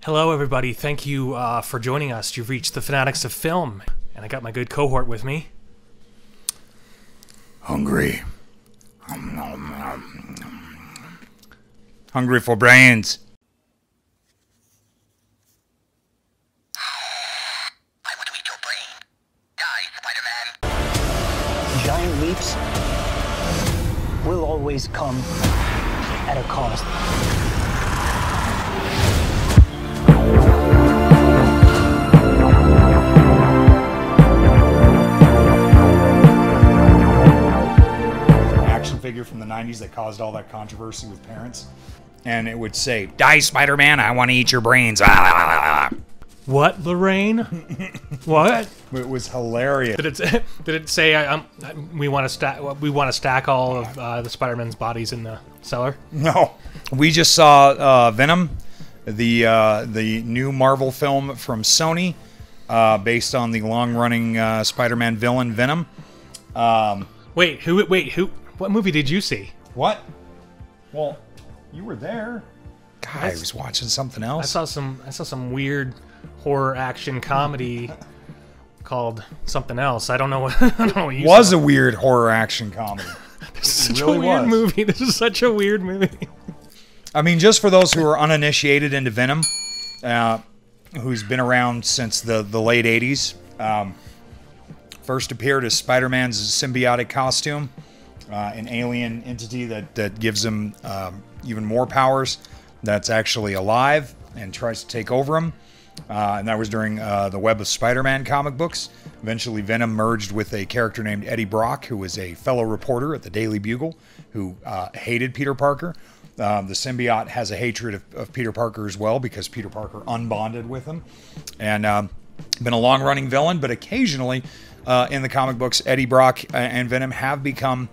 Hello, everybody. Thank you for joining us. You've reached the Fanatics of Film, and I got my good cohort with me. Hungry. Hungry for brains. I want to eat your brain. Die, Spider-Man. Giant leaps will always come at a cost. Action figure from the 90s that caused all that controversy with parents. And it would say, "Die, Spider-Man, I want to eat your brains." What, Lorraine? What? It was hilarious. Did it say we want to stack all of the Spider-Man's bodies in the cellar? No. We just saw Venom, the new Marvel film from Sony, based on the long-running Spider-Man villain Venom. Wait, who? What movie did you see? What? Well, you were there. God, I was watching something else. I saw some weird horror action comedy called something else. I don't know what. I don't know what you was saw. a weird horror action comedy. This is such a weird movie. This is such a weird movie. I mean, just for those who are uninitiated into Venom, who's been around since the late 80s, first appeared as Spider-Man's symbiotic costume, an alien entity that gives him even more powers, that's actually alive and tries to take over him. And that was during the Web of Spider-Man comic books. Eventually, Venom merged with a character named Eddie Brock, who was a fellow reporter at the Daily Bugle, who hated Peter Parker. The symbiote has a hatred of Peter Parker as well, because Peter Parker unbonded with him. And been a long-running villain, but occasionally in the comic books, Eddie Brock and Venom have become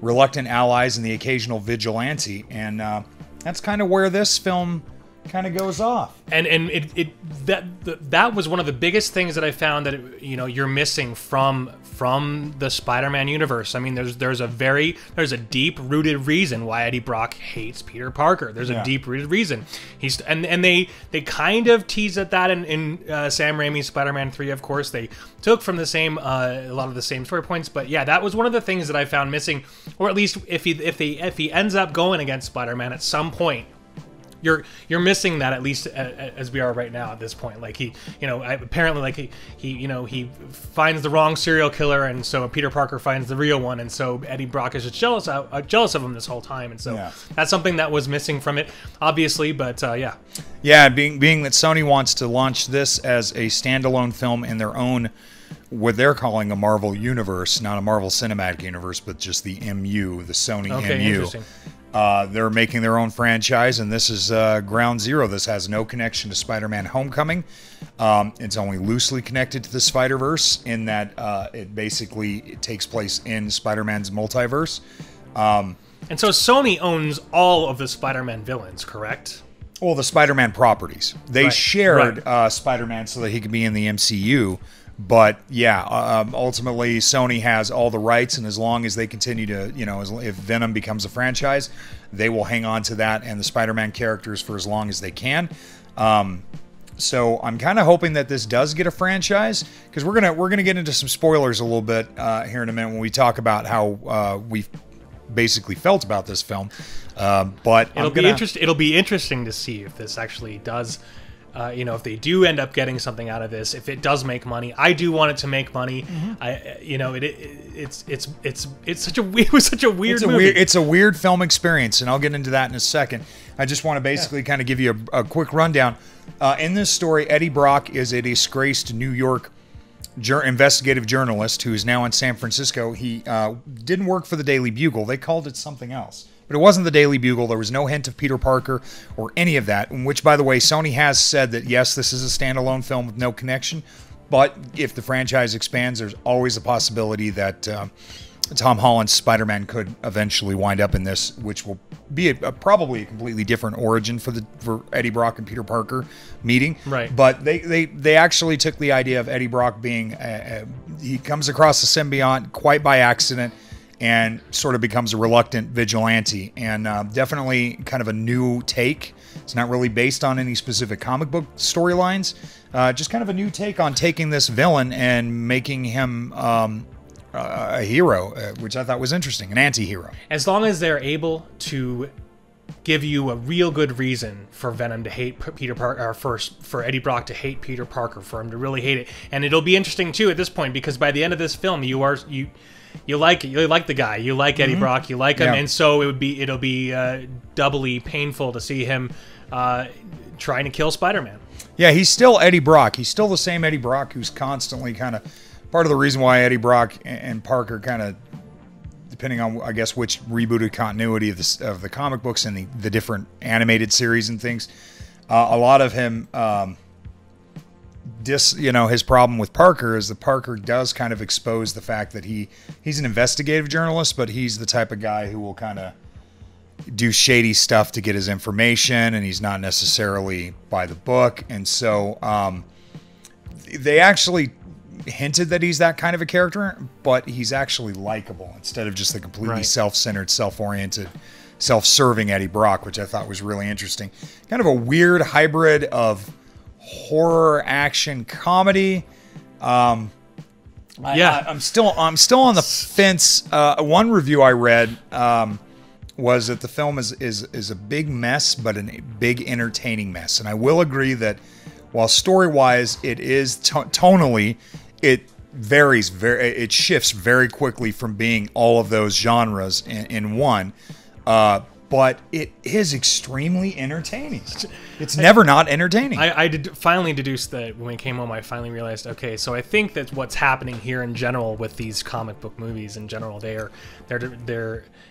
reluctant allies and the occasional vigilante. And that's kind of where this film kind of goes off. And that was one of the biggest things that I found that you're missing from the Spider-Man universe. I mean, there's a deep rooted reason why Eddie Brock hates Peter Parker. There's a deep rooted reason. They kind of tease at that in Sam Raimi's Spider-Man 3. Of course, they took from the same a lot of the same story points. But yeah, that was one of the things that I found missing, or at least if he ends up going against Spider-Man at some point. You're missing that, at least as we are right now at this point. Like apparently like he finds the wrong serial killer, and so Peter Parker finds the real one, and so Eddie Brock is just jealous of him this whole time, and so that's something that was missing from it, obviously. But yeah, being that Sony wants to launch this as a standalone film in their own, what they're calling a Marvel universe, not a Marvel Cinematic Universe, but just the MU, the Sony MU. Interesting. They're making their own franchise, and this is ground zero. This has no connection to Spider-Man Homecoming. It's only loosely connected to the Spider-Verse in that it takes place in Spider-Man's multiverse. And so Sony owns all of the Spider-Man villains, correct? Well, the Spider-Man properties. They shared Spider-Man so that he could be in the MCU. But yeah, ultimately Sony has all the rights, and as long as they continue to, if Venom becomes a franchise, they will hang on to that and the Spider-Man characters for as long as they can. So I'm kind of hoping that this does get a franchise, because we're gonna get into some spoilers a little bit here in a minute when we talk about how we basically felt about this film. But it'll be interesting to see if this actually does. If they do end up getting something out of this, if it does make money, I do want it to make money. It's such a weird movie. It's a weird film experience, and I'll get into that in a second. I just want to basically kind of give you a quick rundown. In this story, Eddie Brock is a disgraced New York investigative journalist who is now in San Francisco. He didn't work for the Daily Bugle. They called it something else. But it wasn't the Daily Bugle. There was no hint of Peter Parker or any of that, which, by the way, Sony has said that, yes, this is a standalone film with no connection. But if the franchise expands, there's always a possibility that Tom Holland's Spider-Man could eventually wind up in this, which will be probably a completely different origin for Eddie Brock and Peter Parker meeting. Right. But they actually took the idea of Eddie Brock being he comes across the symbiote quite by accident, and sort of becomes a reluctant vigilante. And definitely kind of a new take. It's not really based on any specific comic book storylines. Just kind of a new take on taking this villain and making him a hero, which I thought was interesting, an anti-hero. As long as they're able to give you a real good reason for Venom to hate Peter Parker, or for Eddie Brock to hate Peter Parker, for him to really hate it. And it'll be interesting too at this point, because by the end of this film, you like it, you like the guy, you like Eddie Brock, you like him, and so it'll be doubly painful to see him trying to kill Spider-Man. Yeah, he's still Eddie Brock. He's still the same Eddie Brock who's constantly kind of part of the reason why Eddie Brock and Parker kind of, depending on, I guess, which rebooted continuity of the comic books and the different animated series and things, a lot of him, his problem with Parker is that Parker does kind of expose the fact that he's an investigative journalist, but he's the type of guy who will kind of do shady stuff to get his information, and he's not necessarily by the book. And so they actually hinted that he's that kind of a character, but he's actually likable instead of just the completely self-centered, self-oriented, self-serving Eddie Brock, which I thought was really interesting. Kind of a weird hybrid of horror, action, comedy. I'm still on the fence. One review I read was that the film is a big mess, but a big entertaining mess. And I will agree that while story-wise it is tonally, it varies it shifts very quickly from being all of those genres in one. But it is extremely entertaining. It's never not entertaining. I did finally deduce that when we came home. I finally realized, okay, so I think that what's happening here in general with these comic book movies in general, they're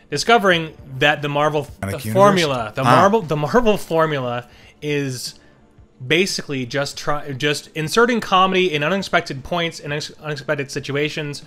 discovering that the Marvel formula, the Marvel formula is basically just inserting comedy in unexpected points in unexpected situations,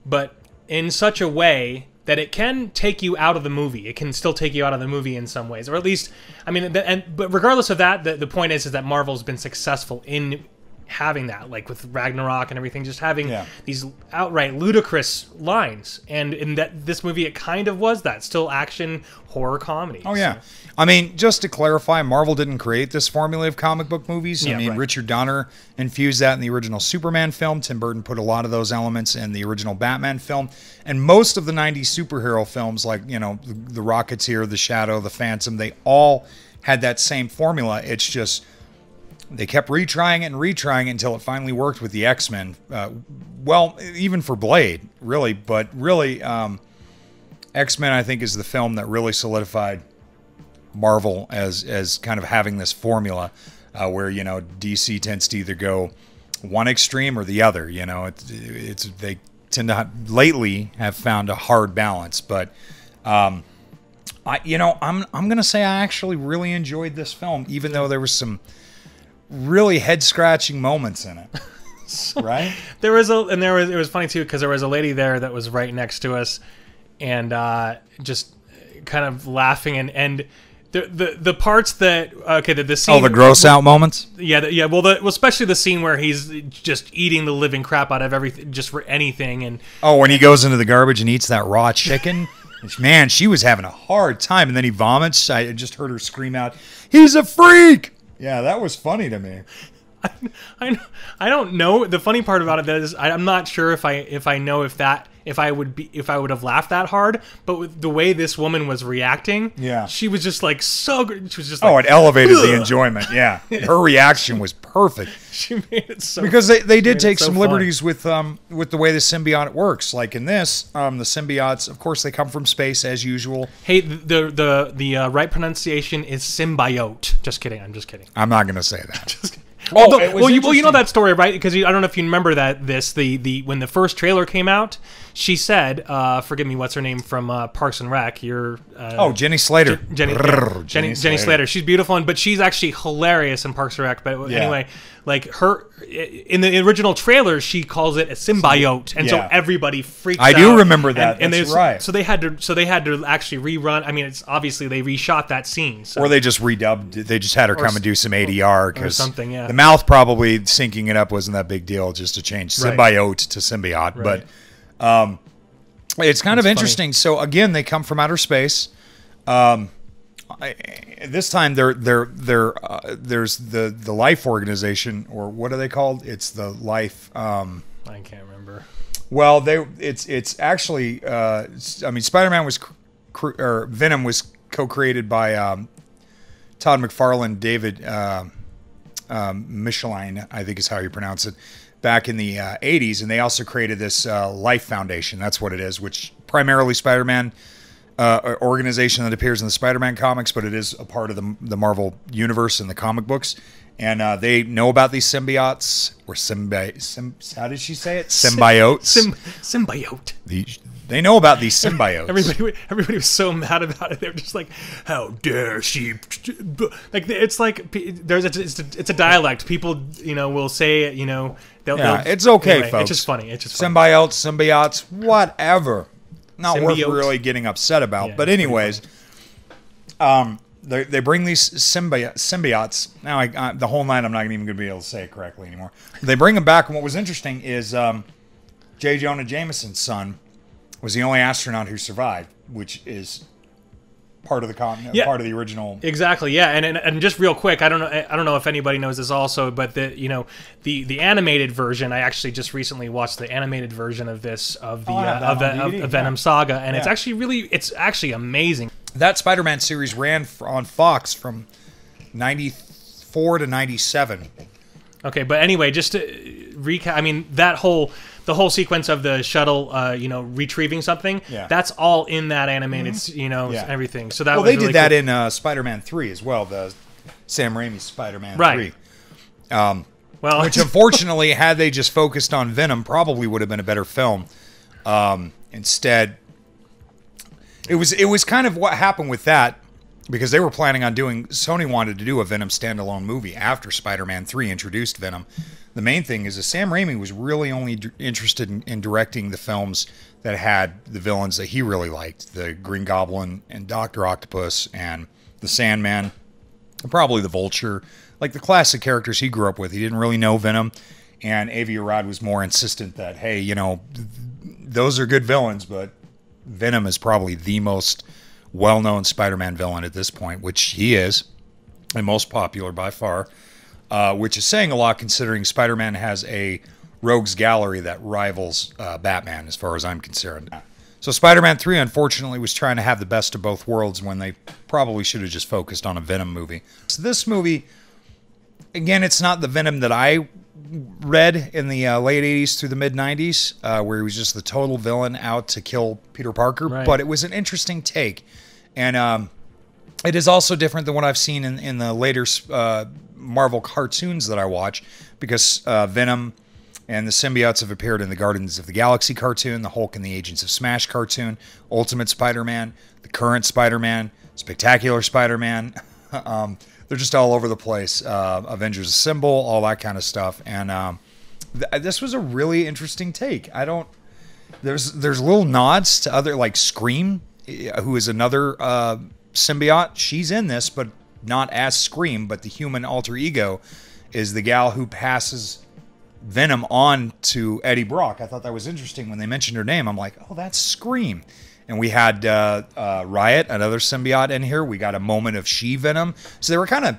but in such a way that it can take you out of the movie. It can still take you out of the movie in some ways, or at least, I mean, but regardless of that, the point is that Marvel's been successful in having that, like with Ragnarok and everything, just having these outright ludicrous lines, and in that this movie, it kind of was that, still action, horror, comedy. Oh yeah, so. I mean, just to clarify, Marvel didn't create this formula of comic book movies. I mean, Richard Donner infused that in the original Superman film. Tim Burton put a lot of those elements in the original Batman film, and most of the 90s superhero films, like, you know, the Rocketeer, The Shadow, The Phantom, they all had that same formula. It's just they kept retrying it and retrying it until it finally worked with the X-Men. Well, even for Blade, really. But really, X-Men, I think, is the film that really solidified Marvel as kind of having this formula where, you know, DC tends to either go one extreme or the other. You know, they tend to lately have found a hard balance. But I'm gonna say I actually really enjoyed this film, even though there was some really head-scratching moments in it. Right? It was funny too, because there was a lady there that was right next to us, and just kind of laughing, and the parts that the scene, the gross out moments. Well, especially the scene where he's just eating the living crap out of everything, just for anything, and when he goes into the garbage and eats that raw chicken. Man, she was having a hard time, and then he vomits. I just heard her scream out, "He's a freak!" Yeah, that was funny to me. I don't know. The funny part about it is I'm not sure if I know if I would have laughed that hard, but with the way this woman was reacting, she was just like so good. She was just like, it elevated the enjoyment. Yeah, her reaction was perfect. She made it so, because they did take some liberties with the way the symbiote works. Like in this, the symbiotes, of course, they come from space as usual. Hey, the right pronunciation is symbiote. Just kidding. I'm just kidding. I'm not going to say that. Just kidding. You know that story, right? Because I don't know if you remember that when the first trailer came out, she said, "Forgive me, what's her name from Parks and Rec?" Jenny Slater. Jenny Slater. She's beautiful, but she's actually hilarious in Parks and Rec. But anyway, like her in the original trailer, she calls it a symbiote, and so everybody freaks out. I do remember that. That's right. So they had to actually rerun. I mean, it's obviously they reshot that scene, or they just redubbed. They just had her come and do some ADR or something. Yeah. The mouth probably syncing it up wasn't that big deal, just to change symbiote to symbiote. Right. But It's kind of Funny. interesting. So again, they come from outer space. This time, there's the Life Organization, or what are they called? It's the Life. I can't remember. Well, it's actually. I mean, Spider-Man was, or Venom was co-created by Todd McFarlane, David Michelin, I think is how you pronounce it, back in the 80s, and they also created this Life Foundation. That's what it is, which primarily Spider-Man organization that appears in the Spider-Man comics, but it is a part of the Marvel universe in the comic books. And they know about these symbiotes, or how did she say it? Symbiotes. Symbiote. They know about these symbiotes. Everybody was so mad about it. They were just like, "How dare she?" Like it's like it's a dialect. People, will say it. They'll, it's okay, anyway, folks. It's just funny. Symbiotes, whatever. Not Symbiote. worth really getting upset about. Yeah, but anyways, they bring these symbiotes. Now, the whole night I'm not even going to be able to say it correctly anymore. They bring them back, and what was interesting is J. Jonah Jameson's son was the only astronaut who survived, which is part of the part of the original. Exactly, yeah, and just real quick, I don't know if anybody knows this also, but the animated version, I actually just recently watched the animated version of this of the Venom saga, and it's actually amazing. That Spider-Man series ran on Fox from 94 to 97. Okay, but anyway, just to recap, I mean the whole sequence of the shuttle, retrieving something, that's all in that animated, everything. So that was they really did that cool. in Spider-Man 3 as well, the Sam Raimi's Spider-Man 3. Which unfortunately, had they just focused on Venom, probably would have been a better film. Instead, it was kind of what happened with that, because they were planning on Sony wanted to do a Venom standalone movie after Spider-Man 3 introduced Venom. The main thing is that Sam Raimi was really only interested in directing the films that had the villains that he really liked. The Green Goblin and Dr. Octopus and the Sandman, and probably the Vulture. Like the classic characters he grew up with. He didn't really know Venom. And Avi Arad was more insistent that, hey, those are good villains, but Venom is probably the most well-known Spider-Man villain at this point, which he is, and most popular by far. Which is saying a lot, considering Spider-Man has a rogues gallery that rivals Batman, as far as I'm concerned. So Spider-Man 3, unfortunately, was trying to have the best of both worlds when they probably should have just focused on a Venom movie. So this movie, again, it's not the Venom that I read in the late 80s through the mid-90s, where he was just the total villain out to kill Peter Parker, but it was an interesting take. And it is also different than what I've seen in the later Marvel cartoons that I watch, because Venom and the symbiotes have appeared in the Guardians of the Galaxy cartoon, the Hulk and the Agents of Smash cartoon, Ultimate Spider-Man, the current Spider-Man, Spectacular Spider-Man. They're just all over the place. Avengers Assemble, all that kind of stuff. And this was a really interesting take. There's little nods to other, like Scream, who is another symbiote. She's in this, but not as Scream, but the human alter ego is the gal who passes Venom on to Eddie Brock. I thought that was interesting when they mentioned her name. I'm like, oh, that's Scream. And we had Riot, another symbiote, in here. We got a moment of She-Venom. So they were kind of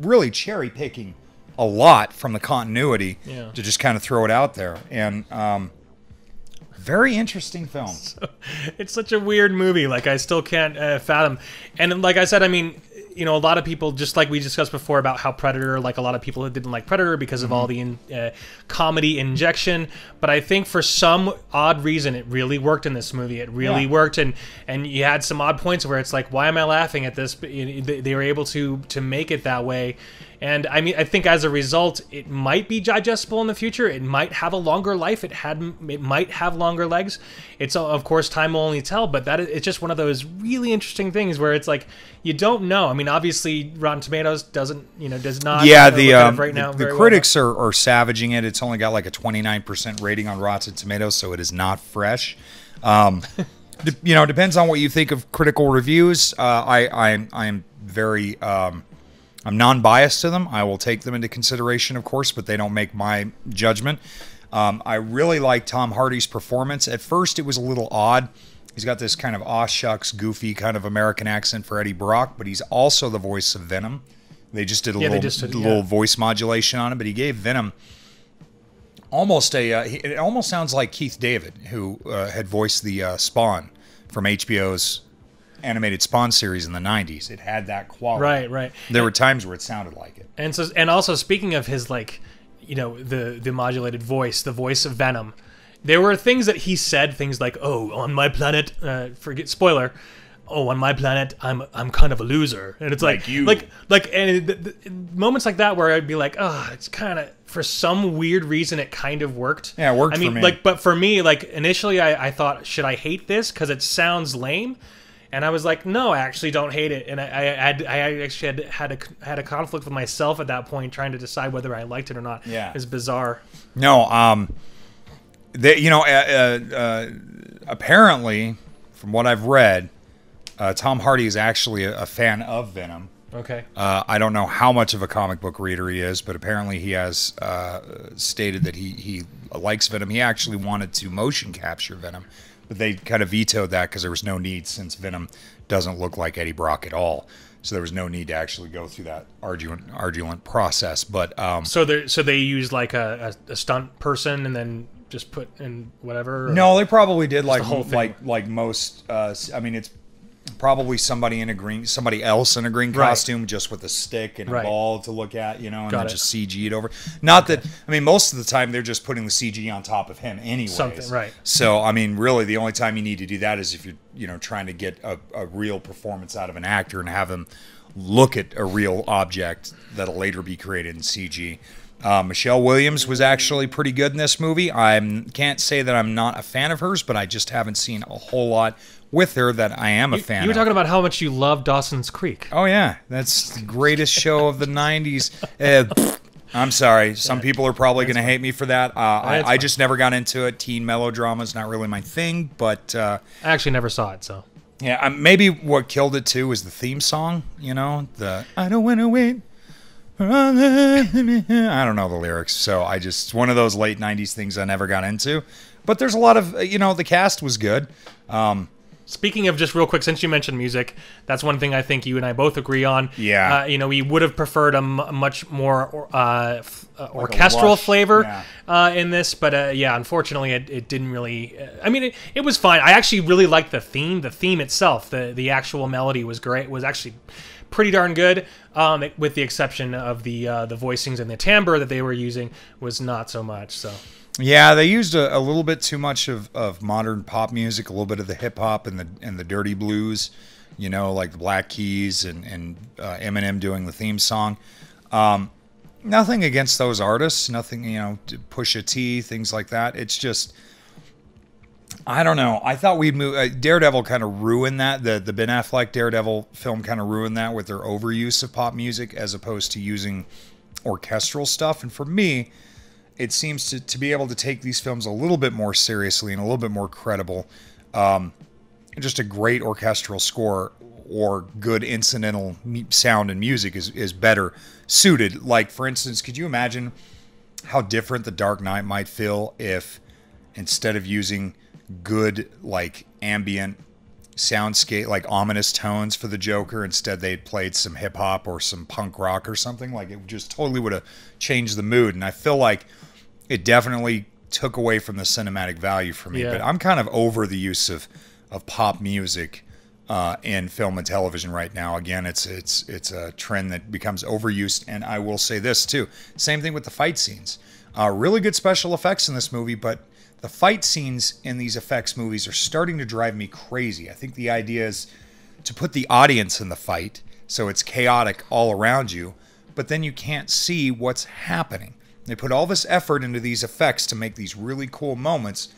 really cherry-picking a lot from the continuity to just kind of throw it out there. And very interesting film. It's such a weird movie. Like, I still can't fathom. And like I said, I mean, a lot of people, just like we discussed before about how Predator, like a lot of people didn't like Predator because of all the comedy injection. But I think for some odd reason, it really worked in this movie. It really worked. And you had some odd points where it's like, why am I laughing at this? But they were able to make it that way. And I mean, I think as a result, it might be digestible in the future. It might have a longer life. It might have longer legs. It's, of course, time will only tell. But it's just one of those really interesting things where it's like, you don't know. I mean, obviously, Rotten Tomatoes does not. Yeah, right now, the critics are savaging it. It's only got like a 29% rating on Rotten Tomatoes, so it is not fresh. Depends on what you think of critical reviews. I'm very. I'm non-biased to them. I will take them into consideration, of course, but they don't make my judgment. I really like Tom Hardy's performance. At first, it was a little odd. He's got this kind of aw shucks, goofy kind of American accent for Eddie Brock, but he's also the voice of Venom. They just did a little voice modulation on it, but he gave Venom almost it almost sounds like Keith David, who had voiced the Spawn from HBO's animated Spawn series in the 90s. It had that quality. Right. There were times where it sounded like it. And also speaking of his, like, you know, the modulated voice, the voice of Venom, there were things that he said, things like, "Oh, on my planet, forget spoiler. Oh, on my planet, I'm kind of a loser," and it's like you. Moments like that where I'd be like, "Oh, it's kind of, for some weird reason, it kind of worked." Yeah, it worked. I mean, for me. but for me, like, initially, I thought, should I hate this because it sounds lame? And I was like, no, I actually don't hate it. And I actually had a conflict with myself at that point, trying to decide whether I liked it or not. Yeah, it's bizarre. No, apparently, from what I've read, Tom Hardy is actually a fan of Venom. Okay. I don't know how much of a comic book reader he is, but apparently he has stated that he likes Venom. He actually wanted to motion capture Venom, but they kind of vetoed that because there was no need, since Venom doesn't look like Eddie Brock at all. So there was no need to actually go through that arduous process. But so they used like a stunt person and then just put in whatever. No, they probably did the whole thing? like most. I mean, it's probably somebody else in a green Right. costume, just with a stick and a Right. ball to look at, and Got then it. just CG it over. Not that, I mean, most of the time they're just putting the CG on top of him anyways. Something, right. So, I mean, really, the only time you need to do that is if you're trying to get a real performance out of an actor and have him look at a real object that'll later be created in CG. Michelle Williams was actually pretty good in this movie. I can't say that I'm not a fan of hers, but I just haven't seen a whole lot with her that I am a fan of. You were talking about how much you love Dawson's Creek. Oh, yeah. That's the greatest show of the 90s. I'm sorry. Some people are probably going to hate me for that. I just never got into it. Teen melodrama is not really my thing, but... I actually never saw it, so... Yeah, maybe what killed it, too, was the theme song. The I don't want to wait. I don't know the lyrics, so it's one of those late 90s things I never got into. But there's a lot of, the cast was good. Speaking of, just real quick, since you mentioned music, that's one thing I think you and I both agree on. Yeah. We would have preferred a much more orchestral flavor in this, but unfortunately, it didn't really. I mean, it was fine. I actually really liked the theme. The theme itself, the actual melody was great. Was actually pretty darn good, with the exception of the voicings and the timbre that they were using was not so much. So. Yeah, they used a little bit too much of modern pop music, a little bit of the hip hop and the dirty blues, like the Black Keys and Eminem doing the theme song. Nothing against those artists, nothing, Pusha T, things like that. It's just, I don't know. I thought we'd move. Daredevil kind of ruined that. The Ben Affleck Daredevil film kind of ruined that with their overuse of pop music as opposed to using orchestral stuff. And for me, it seems to be able to take these films a little bit more seriously and a little bit more credible. Just a great orchestral score or good incidental sound and music is better suited. Like, for instance, could you imagine how different The Dark Knight might feel if instead of using good, like, ambient soundscape, like ominous tones for the Joker, instead they'd played some hip-hop or some punk rock or something? Like, it just totally would have changed the mood. And I feel like it definitely took away from the cinematic value for me. Yeah. But I'm kind of over the use of pop music in film and television right now. Again, it's a trend that becomes overused. And I will say this too, same thing with the fight scenes. Really good special effects in this movie, but the fight scenes in these effects movies are starting to drive me crazy. I think the idea is to put the audience in the fight so it's chaotic all around you, but then you can't see what's happening. They put all this effort into these effects to make these really cool moments,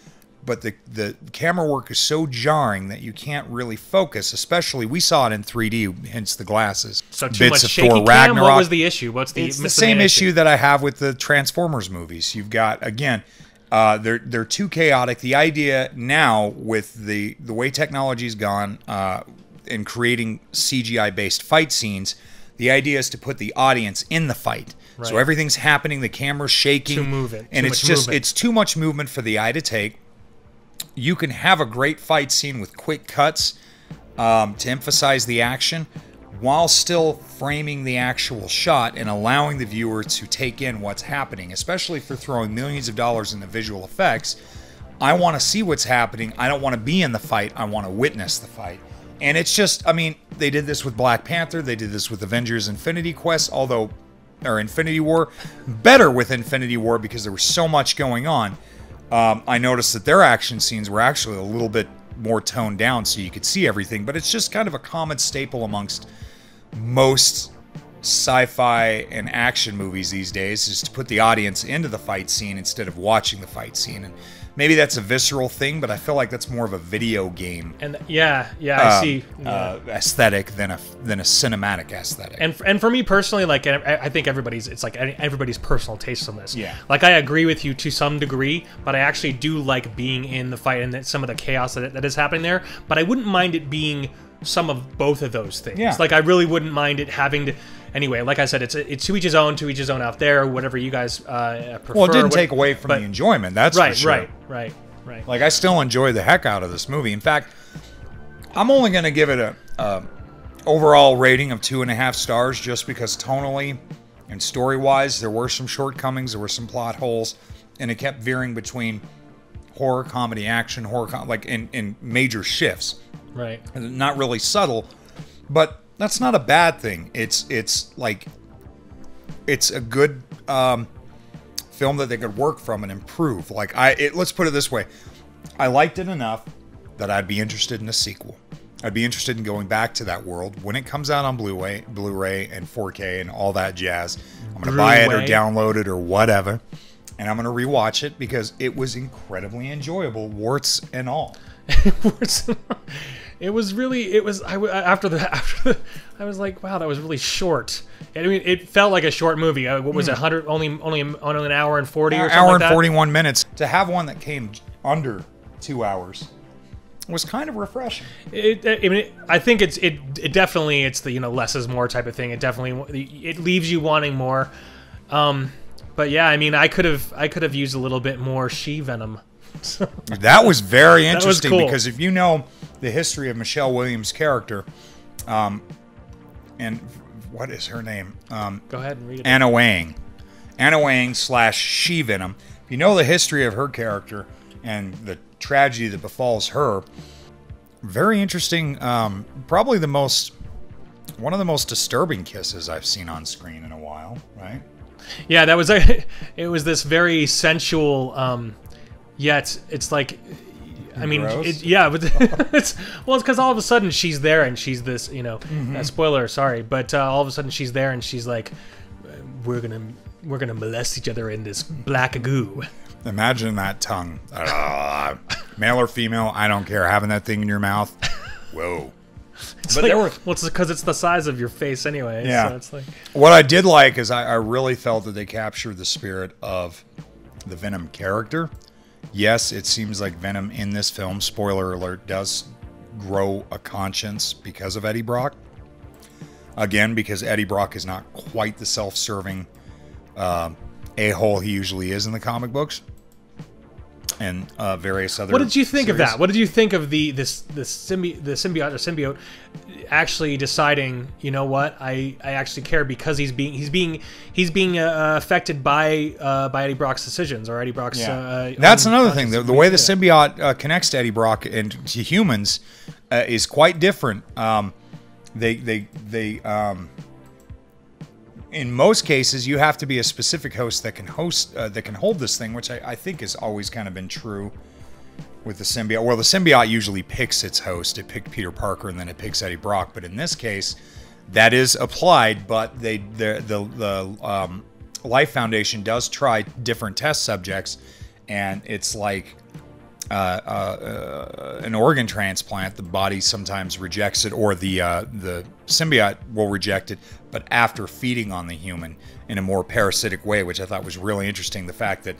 but the camera work is so jarring that you can't really focus. Especially, we saw it in 3D, hence the glasses. So too much shaky cam? What was the issue? It's the same issue that I have with the Transformers movies. You've got, again, they're too chaotic. The idea now with the way technology's gone in creating CGI-based fight scenes, The idea is to put the audience in the fight. Right. So everything's happening, the camera's shaking. To move it. And Too it's much just, movement. it's too much movement for the eye to take. You can have a great fight scene with quick cuts to emphasize the action while still framing the actual shot and allowing the viewer to take in what's happening, especially for throwing millions of dollars into visual effects. I want to see what's happening. I don't want to be in the fight. I want to witness the fight. And it's just, I mean, they did this with Black Panther. They did this with Avengers Infinity Quest, or Infinity War. Better with Infinity War because there was so much going on. I noticed that their action scenes were actually a little bit more toned down so you could see everything. But it's just kind of a common staple amongst most sci-fi and action movies these days, is to put the audience into the fight scene instead of watching the fight scene. And maybe that's a visceral thing, but I feel like that's more of a video game And I see. aesthetic than a cinematic aesthetic. And for me personally, like I think it's like everybody's personal taste on this. Yeah. Like I agree with you to some degree, but I actually do like being in the fight and some of the chaos that is happening there. But I wouldn't mind it being some of both of those things. Yeah. Like I really wouldn't mind it having to. Anyway, like I said, it's to each his own out there, whatever you guys prefer. Well, it didn't take away from the enjoyment, that's for sure. Right. Like, I still enjoy the heck out of this movie. In fact, I'm only going to give it a overall rating of 2.5 stars just because tonally and story-wise, there were some shortcomings, there were some plot holes, and it kept veering between horror, comedy, action, like in major shifts. Right. Not really subtle, but that's not a bad thing. It's like, it's a good film that they could work from and improve. Like, let's put it this way. I liked it enough that I'd be interested in a sequel. I'd be interested in going back to that world when it comes out on Blu-ray and 4K and all that jazz. I'm going to buy it or download it or whatever, and I'm going to rewatch it because it was incredibly enjoyable, warts and all. I was like, wow, that was really short. I mean, it felt like a short movie. What was it? Only an hour and 40 or something hour like that? and 41 minutes. To have one that came under 2 hours was kind of refreshing. I think it definitely, it's the less is more type of thing. It leaves you wanting more. But yeah, I mean, I could have used a little bit more Venom. That was very interesting cool. Because if you know the history of Michelle Williams' character, and what is her name? Go ahead and read it. Anna Wang / She-Venom. If you know the history of her character and the tragedy that befalls her, very interesting. Probably one of the most disturbing kisses I've seen on screen in a while. Right? Yeah, that was it was this very sensual. Yet it's like, I mean, but it's because all of a sudden she's there and she's this, spoiler, sorry, but all of a sudden she's there and she's like, we're gonna molest each other in this black goo. Imagine that tongue, male or female, I don't care, having that thing in your mouth. Whoa. It's because it's the size of your face anyway. Yeah. So it's like, what I did like is I really felt that they captured the spirit of the Venom character. Yes, it seems like Venom in this film, spoiler alert, does grow a conscience because of Eddie Brock. Again, because Eddie Brock is not quite the self-serving a-hole he usually is in the comic books and various other. What did you think of series. that? What did you think of the symbiote actually deciding, you know what, I actually care because he's being affected by Eddie Brock's decisions or Eddie Brock's. That's another thing. The way the symbiote connects to Eddie Brock and to humans is quite different. They in most cases, you have to be a specific host that can hold this thing, which I think has always kind of been true with the symbiote. Well, the symbiote usually picks its host. It picked Peter Parker, and then it picks Eddie Brock. But in this case, that is applied. But the Life Foundation does try different test subjects, and it's like an organ transplant. The body sometimes rejects it, or the symbiote will reject it, but after feeding on the human in a more parasitic way, which I thought was really interesting. The fact that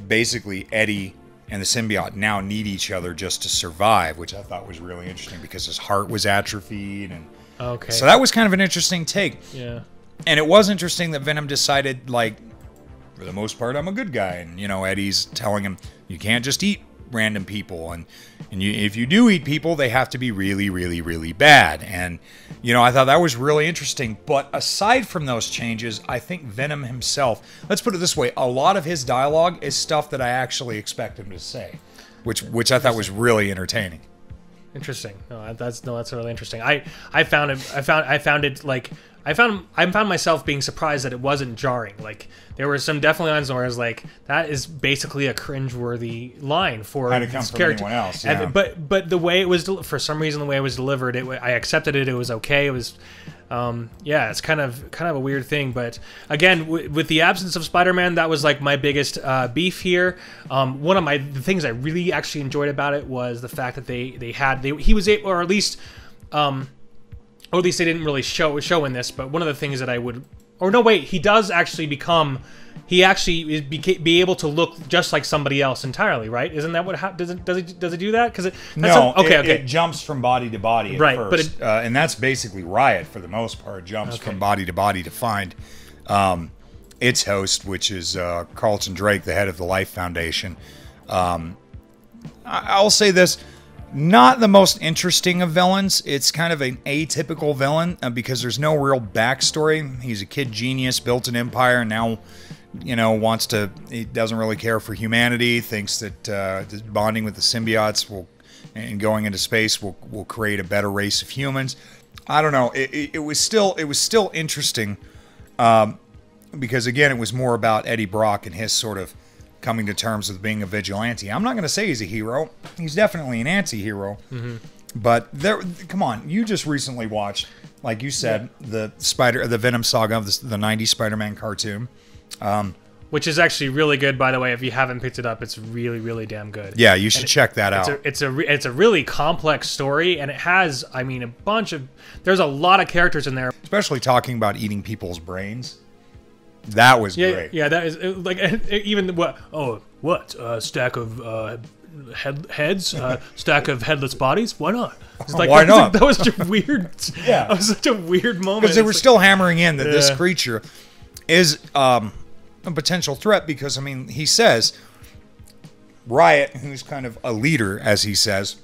basically Eddie and the symbiote now need each other just to survive, which I thought was really interesting because his heart was atrophied and Okay. So that was kind of an interesting take. Yeah. And it was interesting that Venom decided, like, for the most part, I'm a good guy. And, you know, Eddie's telling him, you can't just eat random people. And if you do eat people, they have to be really, really, really bad. And, you know, I thought that was really interesting. But aside from those changes, I think Venom himself, let's put it this way, a lot of his dialogue is stuff that I actually expect him to say, which I thought was really entertaining. Interesting. No, that's really interesting. I found myself being surprised that it wasn't jarring. Like, there were some definitely lines where I was like, that is basically a cringeworthy line for Had to come this from character. anyone else, yeah. But the way it was, for some reason, the way it was delivered, I accepted it. It was okay. It was, yeah, it's kind of a weird thing. But again, with the absence of Spider-Man, that was like my biggest beef here. One of the things I really actually enjoyed about it was the fact that he was able, or at least they didn't really show in this, but one of the things that I would, or no, wait, he does actually be able to look just like somebody else entirely, right? Isn't that what does it do that? Because it jumps from body to body at right, first, but and that's basically Riot for the most part. Jumps from body to body to find its host, which is Carlton Drake, the head of the Life Foundation. I'll say this. Not the most interesting of villains. It's kind of an atypical villain because there's no real backstory. He's a kid genius, built an empire, and now, you know, he doesn't really care for humanity, thinks that bonding with the symbiotes and going into space will create a better race of humans. I don't know. It was still interesting because, again, it was more about Eddie Brock and his sort of coming to terms with being a vigilante. I'm not going to say he's a hero. He's definitely an anti-hero. Mm-hmm. But come on, you just recently watched, like you said, the Venom saga of the 90s Spider-Man cartoon. Which is actually really good, by the way. If you haven't picked it up, it's really, really damn good. Yeah, you should check that out. It's a really complex story, and it has, I mean, there's a lot of characters in there. Especially talking about eating people's brains. That was great. Yeah, that is like even stack of heads, stack of headless bodies. Why not? It's like, why not? That was such a weird. Yeah, that was such a weird moment. Because they were still hammering in that this creature is a potential threat. Because I mean, he says Riot, who's kind of a leader, as he says,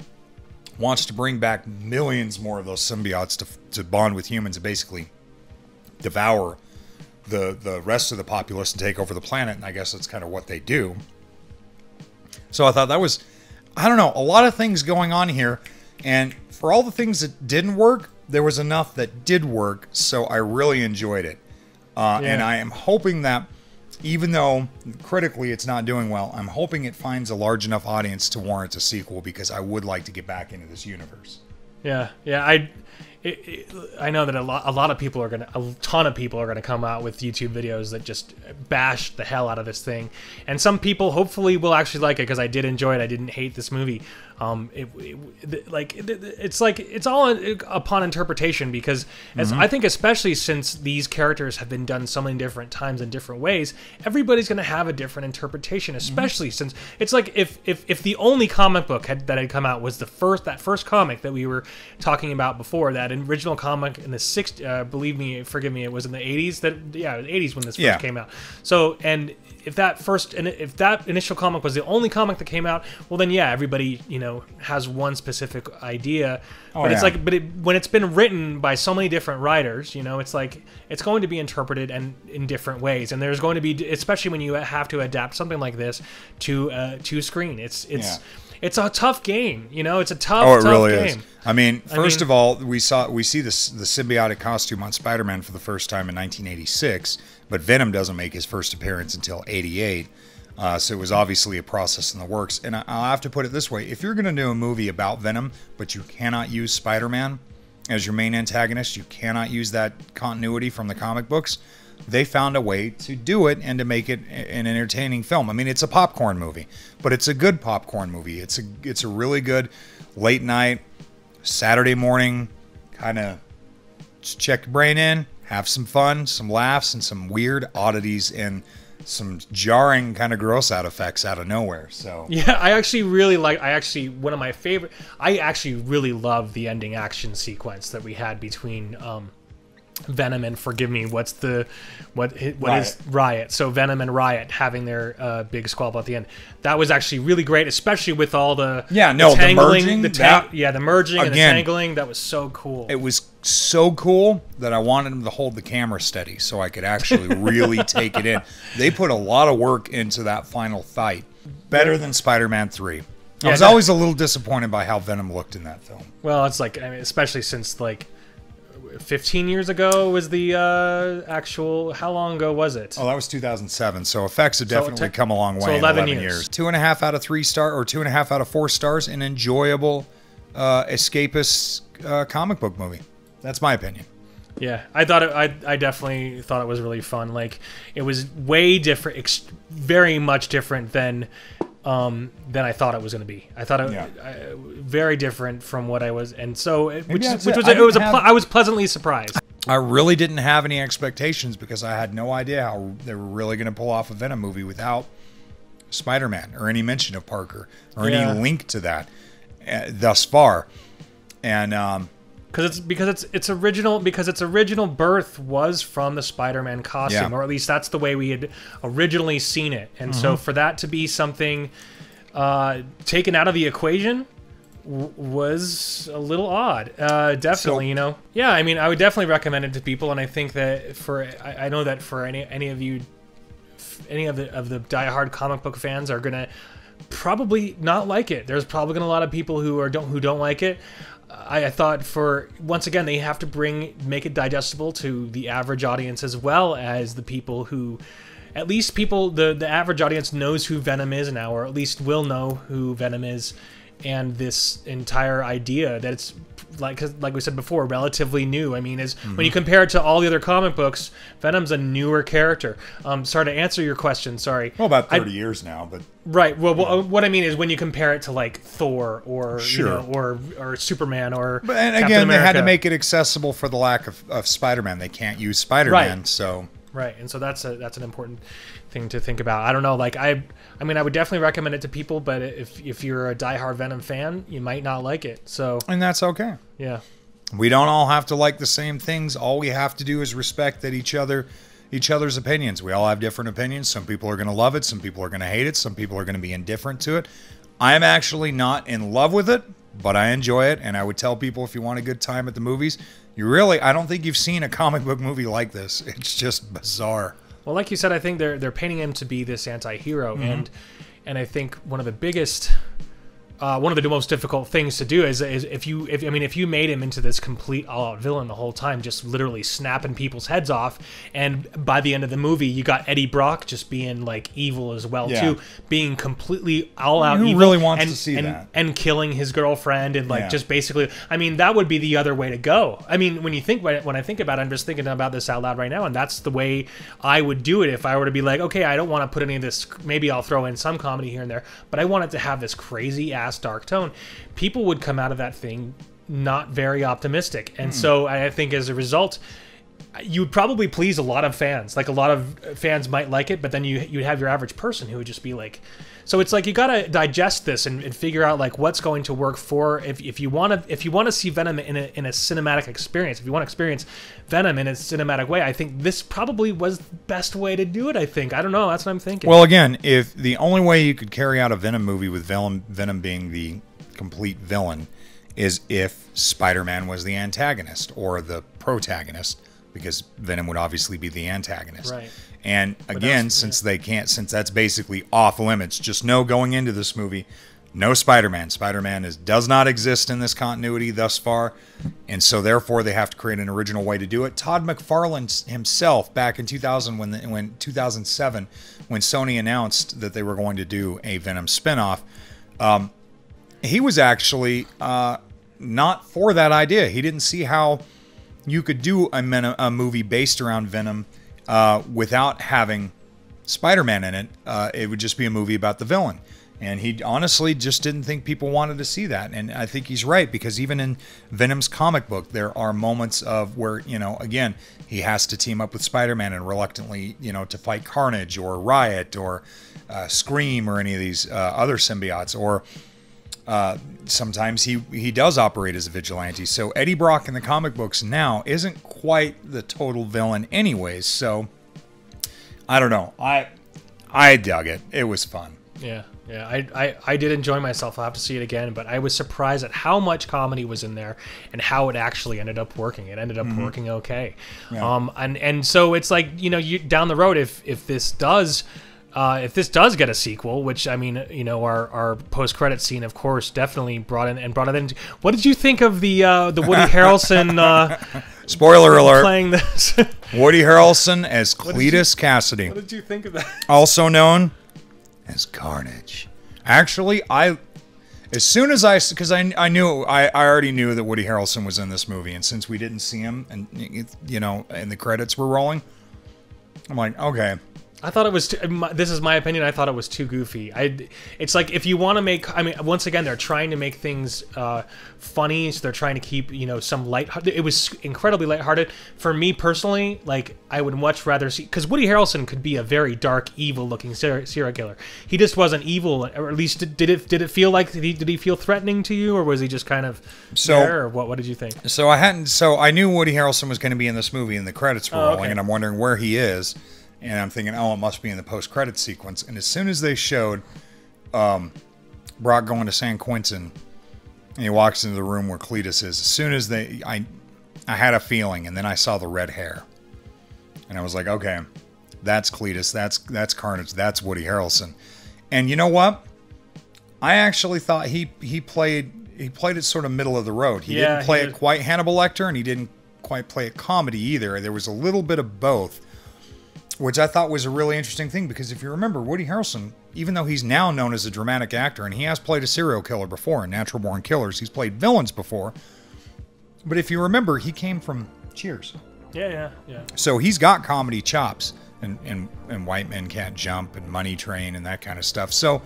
wants to bring back millions more of those symbiotes to bond with humans and basically devour the rest of the populace and take over the planet, and I guess that's kind of what they do. So I thought that was, I don't know, a lot of things going on here, and for all the things that didn't work, there was enough that did work, so I really enjoyed it. And I am hoping that, even though critically it's not doing well, I'm hoping it finds a large enough audience to warrant a sequel, because I would like to get back into this universe. Yeah, I know that a ton of people are gonna come out with YouTube videos that just bash the hell out of this thing, and some people hopefully will actually like it, because I did enjoy it. I didn't hate this movie. It's all upon interpretation, because I think, especially since these characters have been done so many different times in different ways, everybody's going to have a different interpretation, especially since it's like if the only comic book that had come out was that first comic that we were talking about before, that original comic in the 60s, forgive me, it was in the 80s, the 80s when this first came out. So, and if that initial comic was the only comic that came out, well then everybody, you know, has one specific idea. When it's been written by so many different writers, you know, it's like it's going to be interpreted and in different ways, and there's going to be, especially when you have to adapt something like this to screen. It's a tough game, you know. It's a tough game. I mean, first of all, we see the symbiotic costume on Spider-Man for the first time in 1986, but Venom doesn't make his first appearance until '88. So it was obviously a process in the works. And I'll have to put it this way: if you're going to do a movie about Venom, but you cannot use Spider-Man as your main antagonist, you cannot use that continuity from the comic books, they found a way to do it and to make it an entertaining film. I mean, it's a popcorn movie, but it's a good popcorn movie. It's a really good late night, Saturday morning, kind of check your brain in, have some fun, some laughs, and some weird oddities in some jarring kind of gross out effects out of nowhere. So Yeah, I actually really like. One of my favorite. I actually really love the ending action sequence that we had between Venom and forgive me. What is Riot? So Venom and Riot having their big squabble at the end. That was actually really great, especially with all the the merging, the merging and the again, tangling. That was so cool. it was so cool that I wanted him to hold the camera steady so I could actually really take it in. They put a lot of work into that final fight. Better than Spider-Man 3. I was always a little disappointed by how Venom looked in that film. Well, it's like, I mean, especially since like 15 years ago was the actual. How long ago was it? Oh, that was 2007. So effects have definitely come a long way. So in 11 years. 2.5 out of 3 star, or 2.5 out of 4 stars. An enjoyable, escapist comic book movie. That's my opinion. Yeah, I thought I definitely thought it was really fun. Like, it was way different, very much different than I thought it was going to be. I thought it very different from what I was, and so I was pleasantly surprised. I really didn't have any expectations because I had no idea how they were really going to pull off a Venom movie without Spider-Man or any mention of Parker or any link to that thus far, and because its original birth was from the Spider-Man costume, or at least that's the way we had originally seen it. And so for that to be something taken out of the equation was a little odd. Definitely, Yeah, I mean, I would definitely recommend it to people, and I think that I know that for any of you, any of the diehard comic book fans are gonna probably not like it. There's probably gonna be a lot of people who don't like it. I thought once again, they have to make it digestible to the average audience as well as the people who, at least the average audience knows who Venom is now, or at least will know who Venom is, and this entire idea that it's like we said before, relatively new. I mean, when you compare it to all the other comic books, Venom's a newer character. Sorry to answer your question. Sorry. Well, about 30 years now, but right. Well, what I mean is when you compare it to like Thor or or Superman or and Captain again, America, they had to make it accessible for the lack of Spider-Man. They can't use Spider-Man, so right. And so that's an important thing to think about. I don't know. Like I mean, I would definitely recommend it to people, but if you're a diehard Venom fan, you might not like it. So and that's okay. Yeah. We don't all have to like the same things. All we have to do is respect that each other's opinions. We all have different opinions. Some people are going to love it. Some people are going to hate it. Some people are going to be indifferent to it. I'm actually not in love with it, but I enjoy it. And I would tell people, if you want a good time at the movies, I don't think you've seen a comic book movie like this. It's just bizarre. Well, like you said, I think they're painting him to be this anti-hero, and I think one of the most difficult things to do is if you made him into this complete all-out villain the whole time, just literally snapping people's heads off, and by the end of the movie you got Eddie Brock just being like evil as well too, being completely all-out evil. Who really wants to see that? And killing his girlfriend and just basically, I mean, that would be the other way to go. I mean, when I think about it, I'm just thinking about this out loud right now, and that's the way I would do it if I were to be like, okay, I don't want to put any of this, maybe I'll throw in some comedy here and there, but I want it to have this crazy ass dark tone. People would come out of that thing not very optimistic, and so I think as a result you would probably please a lot of fans. Like, a lot of fans might like it, but then you'd have your average person who would just be like, so it's like you gotta digest this and figure out like what's going to work for if you want to see Venom in a cinematic experience. If you want to experience Venom in a cinematic way, I think this probably was the best way to do it. I don't know. That's what I'm thinking. Well, again, if the only way you could carry out a Venom movie with Venom being the complete villain is if Spider-Man was the antagonist or the protagonist, because Venom would obviously be the antagonist. Right. And again, since that's basically off limits, just know going into this movie, no Spider-Man. Spider-Man does not exist in this continuity thus far, and so therefore they have to create an original way to do it. Todd McFarlane himself, back in 2007, when Sony announced that they were going to do a Venom spinoff, he was actually not for that idea. He didn't see how you could do a movie based around Venom without having Spider-Man in it. It would just be a movie about the villain. And he honestly just didn't think people wanted to see that. And I think he's right, because even in Venom's comic book, there are moments of where, you know, again, he has to team up with Spider-Man and reluctantly, you know, to fight Carnage or Riot or Scream or any of these other symbiotes. Or sometimes he does operate as a vigilante. So Eddie Brock in the comic books now isn't quite the total villain anyways. So I don't know. I dug it. It was fun. Yeah, I did enjoy myself. I'll have to see it again, but I was surprised at how much comedy was in there and how it actually ended up working. It ended up working okay. Yeah. And so it's like, you know, you down the road, if this does get a sequel, which, I mean, you know, our post-credit scene, of course, definitely brought it in. What did you think of the Woody Harrelson? Spoiler alert! Playing this, Woody Harrelson as Cletus Cassidy. What did you think of that? Also known as Carnage. Actually, as soon as because I already knew that Woody Harrelson was in this movie, and since we didn't see him, and you know, and the credits were rolling, I'm like, okay. I thought it was. This is my opinion. I thought it was too goofy. It's like, if you want to make. I mean, once again, they're trying to make things funny, so they're trying to keep, you know, some light. It was incredibly lighthearted. For me personally, like, I would much rather see, because Woody Harrelson could be a very dark, evil-looking serial killer. He just wasn't evil, or at least did it feel like? Did he feel threatening to you, or was he just kind of there? Or what did you think? So I knew Woody Harrelson was going to be in this movie, and the credits were rolling, okay. and I'm wondering where he is. And I'm thinking, oh, it must be in the post-credit sequence. And as soon as they showed Brock going to San Quentin, and he walks into the room where Cletus is, as soon as I had a feeling, and then I saw the red hair. And I was like, okay, that's Cletus, that's Carnage, that's Woody Harrelson. And you know what? I actually thought he played it sort of middle of the road. He didn't play it quite Hannibal Lecter, and he didn't quite play it comedy either. There was a little bit of both, which I thought was a really interesting thing, because if you remember, Woody Harrelson, even though he's now known as a dramatic actor, and he has played a serial killer before in Natural Born Killers, he's played villains before, but if you remember, he came from Cheers. Yeah. So he's got comedy chops, and White Men Can't Jump, and Money Train, and that kind of stuff. So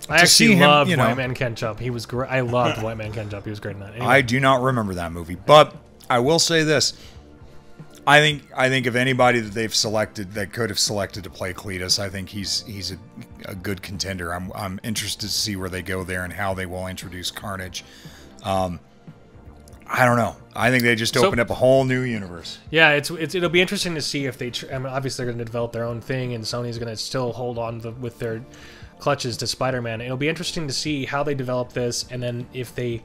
I actually loved White Man Can't Jump. He was great. I loved White Man Can't Jump. He was great in that. Anyway. I do not remember that movie, but I will say this. I think of anybody that they've selected, that could have selected to play Cletus, I think he's a good contender. I'm interested to see where they go there and how they will introduce Carnage. I don't know. I think they just opened up a whole new universe. Yeah, it'll be interesting to see if they. I mean, obviously they're going to develop their own thing, and Sony's going to still hold on with their clutches to Spider-Man. It'll be interesting to see how they develop this, and then if they.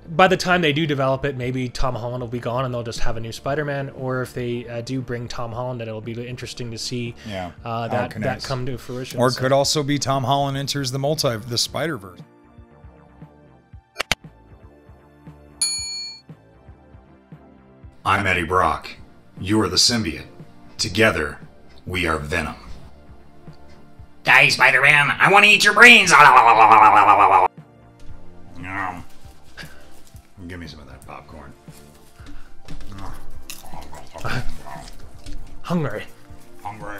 By the time they do develop it, maybe Tom Holland will be gone and they'll just have a new Spider-Man. Or if they do bring Tom Holland, then it'll be interesting to see that come to fruition. Or it could also be Tom Holland enters the Spider-Verse. I'm Eddie Brock. You are the symbiote. Together, we are Venom. Die, Spider-Man! I want to eat your brains! Give me some of that popcorn. Hungry. Hungry.